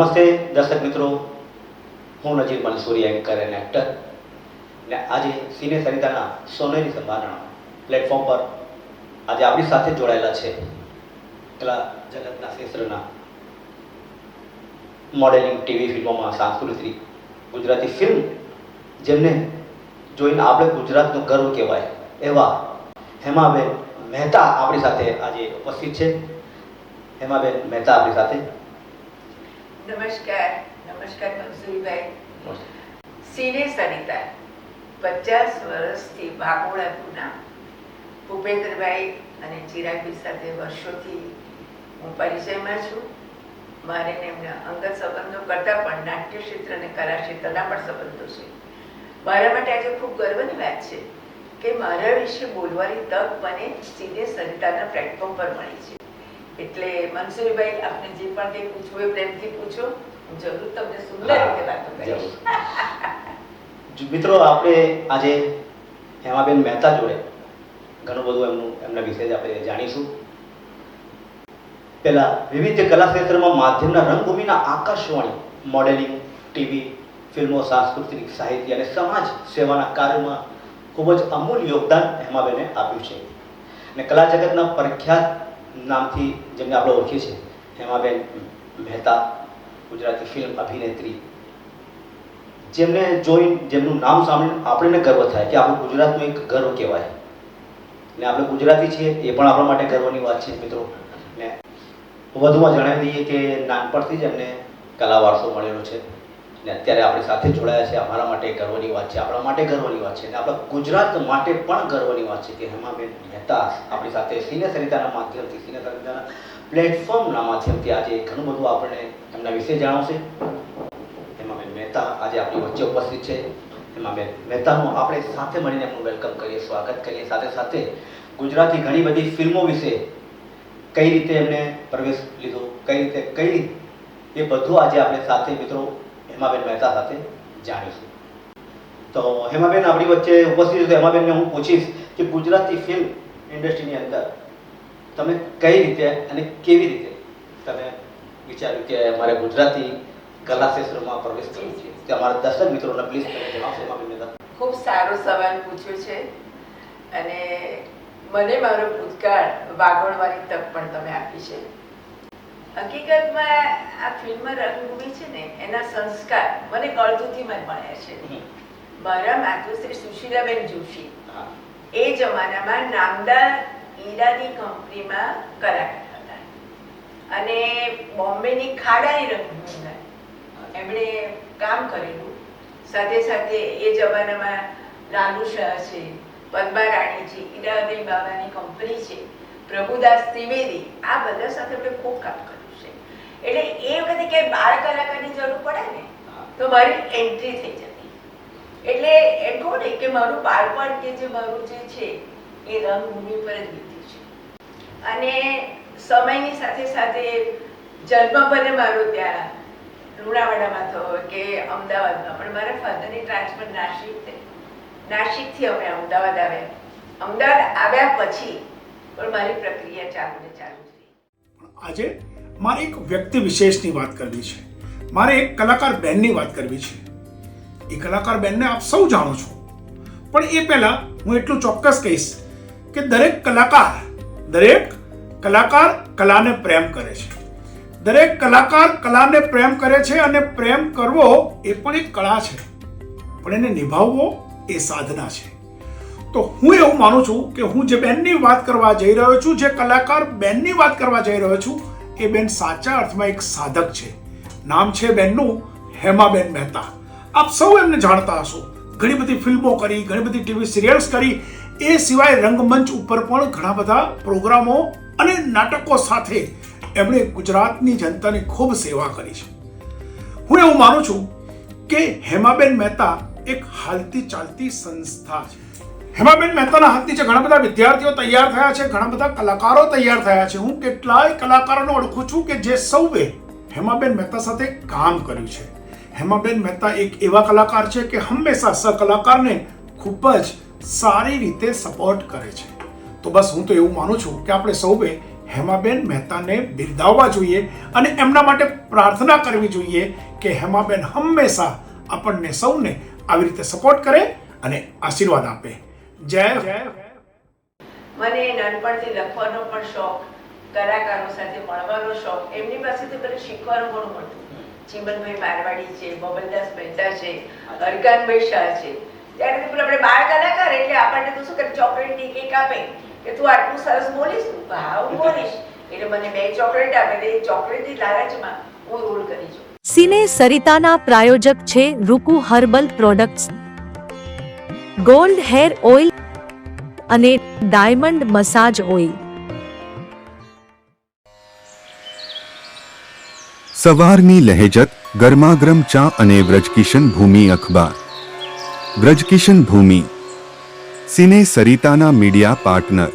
નમસ્તે દર્શક મિત્રો, હું Nazir Mansuri, anchor and actor. ને આજે સિને સરિતાના સોનેરી સંભારણા પ્લેટફોર્મ પર આજે આપણી સાથે જોડાયેલા છે કલા જગતના ક્ષેત્રના મોડેલિંગ, ટીવી ફિલ્મોમાં સાંસ્કૃતિક ગુજરાતી ફિલ્મ જેમને જોઈને આપણે ગુજરાતનો ગર્વ કહેવાય એવા હેમાબેન મહેતા આપણી સાથે આજે ઉપસ્થિત છે. હેમાબેન મહેતા આપણી સાથે. નમસ્કાર. નમસ્કાર મંસૂરીભાઈ. સિને સરિતા 50 વર્ષથી વાઘોડાના ભૂપેન્દ્રભાઈ અને ચિરાગભાઈ સાથે વર્ષોથી હું પરિચયમાં છું. મારે એમના અંગત સંબંધો કરતાં પણ નાટ્ય ક્ષેત્ર અને કલા ક્ષેત્રના પણ સંબંધો છે. મારા માટે આજે ખૂબ ગર્વની વાત છે કે મારા વિશે બોલવાની તક મને સિને સરિતાના પ્લેટફોર્મ પર મળી છે. એટલે મંસૂરીભાઈ, આપને જે પણ કંઈ પૂછવું એ પ્રેમથી પૂછો, હું જરૂર તમને સુંદર રીતે વાતો કરીશ. મિત્રો, આપણે આજે હેમાબેન મહેતા જોડે ઘણું બધું એમના વિશે જ આપણે જાણીશું. પહેલા વિવિધ કલા ક્ષેત્રમાં માધ્યમના રંગભૂમિના આકાશવાણી, મોડેલિંગ, ટીવી, ફિલ્મો, સાંસ્કૃતિક, સાહિત્ય અને સમાજ સેવાના કાર્યમાં ખૂબ જ અમૂલ્ય યોગદાન હેમાબેને આપ્યું છે. અને કલા જગતના પ્રખ્યાત નામથી જેમને આપણે ઓળખીએ છીએ હેમાબેન મહેતા, ગુજરાતી ફિલ્મ અભિનેત્રી, જેમને જોઈને જેમનું નામ સાંભળીને આપણને ગર્વ થાય કે આપણું ગુજરાતનું એક ગર્વ કહેવાય. ને આપણે ગુજરાતી છીએ એ પણ આપણા માટે ગર્વની વાત છે મિત્રો. ને વધુમાં જણાવી દઈએ કે નાનપણથી જ એમને કલા વારસો મળેલો છે ને અત્યારે આપણી સાથે જોડાયા છે. અમારા માટે ગર્વની વાત છે, આપણા માટે ગર્વની વાત છે અને આપણા ગુજરાત માટે પણ ગર્વની વાત છે કે હેમાબેન મહેતા આપણી સાથે સિને સરિતાના માધ્યમથી, સિને સરિતાના પ્લેટફોર્મના માધ્યમથી આજે ઘણું બધું આપણને એમના વિશે જણાવશે. હેમાબેન મહેતા આજે આપણી વચ્ચે ઉપસ્થિત છે. હેમાબેન મહેતાનું આપણે સાથે મળીને એમનું વેલકમ કરીએ, સ્વાગત કરીએ. સાથે સાથે ગુજરાતી ઘણી બધી ફિલ્મો વિશે કઈ રીતે એમને પ્રવેશ લીધો, કઈ એ બધું આજે આપણે સાથે મિત્રો હેમાબેન મહેતા સાથે જાણીશું. તો હેમાબેન આપણી વચ્ચે ઉપસ્થિત છે. હેમાબેનને હું પૂછીશ કે ગુજરાતી ફિલ્મ ઇન્ડસ્ટ્રીની અંદર તમે કઈ રીતે અને કેવી રીતે તમે વિચાર્યું કે અમારે ગુજરાતી કલા ક્ષેત્રમાં પ્રવેશ કરવો છે? તે અમારા દર્શક મિત્રોને પ્લીઝ તમે જણાવશો હેમાબેન મહેતા. ખૂબ સારો સવાલ પૂછ્યો છે અને મને મારો ભૂતકાળ વાગોળવાની તક પણ તમે આપી છે. હકીકતમાં આ ફિલ્મ રંગભૂમિ છે ને, એના સંસ્કાર મને કળજુથીમાં મળ્યા છે. મારા માતૃશ્રી સુશીલાબેન જોશી એ જમાનામાં નામદાર હીરાની કંપનીમાં કલાકાર હતા અને બોમ્બેની ખાડાની રંગભૂમિમાં એમણે કામ કરેલું. સાથે સાથે એ જમાનામાં લાલુ શાહ છે, પદ્મા રાણી છે, ઈરાબેન બાબાની કંપની છે, પ્રભુદાસ ત્રિવેદી, આ બધા સાથે આપણે ખૂબ કામ કર્યું છે. એટલે એ વખતે કે બાળ કલાકારની જરૂર પડે ને તો મારી એન્ટ્રી થઈ જતી. એટલે એમ કહું ને કે મારું બાળપણ કે જે મારું જે છે એ રંગભૂમિ પર જ વીત્યું છે. અને સમયની સાથે સાથે જન્મ ભલે મારો ત્યાં લુણાવાડામાં થયો કે અમદાવાદમાં, પણ મારા ફાધરની ટ્રાન્સફર નાસિક થઈ. નાસિકથી અમે અમદાવાદ આવ્યા. અમદાવાદ આવ્યા પછી પણ મારી પ્રક્રિયા ચાલુ જ રહી. આજે મારે એક વ્યક્તિ વિશેષની વાત કરવી છે. મારે એક કલાકાર બેનની વાત કરવી છે. એ કલાકાર બેનને આપ સૌ જાણો છો, પણ એ પહેલા હું એટલું ચોક્કસ કહીશ કે દરેક કલાકાર કલાને પ્રેમ કરે છે. દરેક કલાકાર કલાને પ્રેમ કરે છે અને પ્રેમ કરવો એ પણ એક કળા છે, પણ એને નિભાવવો એ સાધના છે. તો હું એવું માનું છું કે હું જે બેનની વાત કરવા જઈ રહ્યો છું, જે કલાકાર બેનની વાત કરવા જઈ રહ્યો છું, એ બેન સાચા અર્થમાં એક સાધક છે. નામ છે બેનનું હેમાબેન મહેતા. આપ સૌ એમને જાણતા હશો. ઘણી બધી ફિલ્મો કરી, ઘણી બધી ટીવી સિરિયલ્સ કરી, એ સિવાય રંગમંચ ઉપર પણ ઘણા બધા પ્રોગ્રામો અને નાટકો સાથે એમણે ગુજરાતની જનતાની ખૂબ સેવા કરી છે. હું એવું માનું છું કે હેમાબેન મહેતા એક હાલતી ચાલતી સંસ્થા છે. હેમાબેન મહેતાના હાથ નીચે ઘણા બધા વિદ્યાર્થીઓ તૈયાર થયા છે, ઘણા બધા કલાકારો તૈયાર થયા છે. હું કેટલાય કલાકારોને ઓળખું છું કે જે સૌએ હેમાબેન મહેતા સાથે કામ કર્યું છે. હેમાબેન મહેતા એક એવા કલાકાર છે કે હંમેશા સહકલાકારને ખૂબ જ સારી રીતે સપોર્ટ કરે છે. તો બસ હું તો એવું માનું છું કે આપણે સૌએ હેમાબેન મહેતાને બિરદાવવા જોઈએ અને એમના માટે પ્રાર્થના કરવી જોઈએ કે હેમાબેન હંમેશા આપણને સૌને આવી રીતે સપોર્ટ કરે અને આશીર્વાદ આપે. જય મને નાનપણથી લખવાનો પણ શોખ, કલાકારો સાથે મળવાનો શોખ, એમની પાસેથી મને શીખવાનું ઘણું મળતું. ચીમનભાઈ મારવાડી છે, બબલદાસ મહેતા છે, અરકાનભાઈ શાહ છે. ત્યારે તો આપણે બાળ કલાકાર એટલે આપણને તો શું કરે, ચોકલેટની કેક આપે કે તું આટલું સરસ બોલીશ, હા હું બોલીશ, એટલે મને 2 ચોકલેટ આપે. એટલે એ ચોકલેટની લાલચમાં હું રોલ કરી છું. સિને સરિતાના પ્રાયોજક છે Ruku herbal products, gold hair oil અને ડાયમંડ મસાજ ઓઇલ. સવારની લહેજત, ગરમાગરમ ચા અને વ્રજકિશન ભૂમિ અખબાર. વ્રજકિશન ભૂમિ, સિને સરિતાના મીડિયા પાર્ટનર.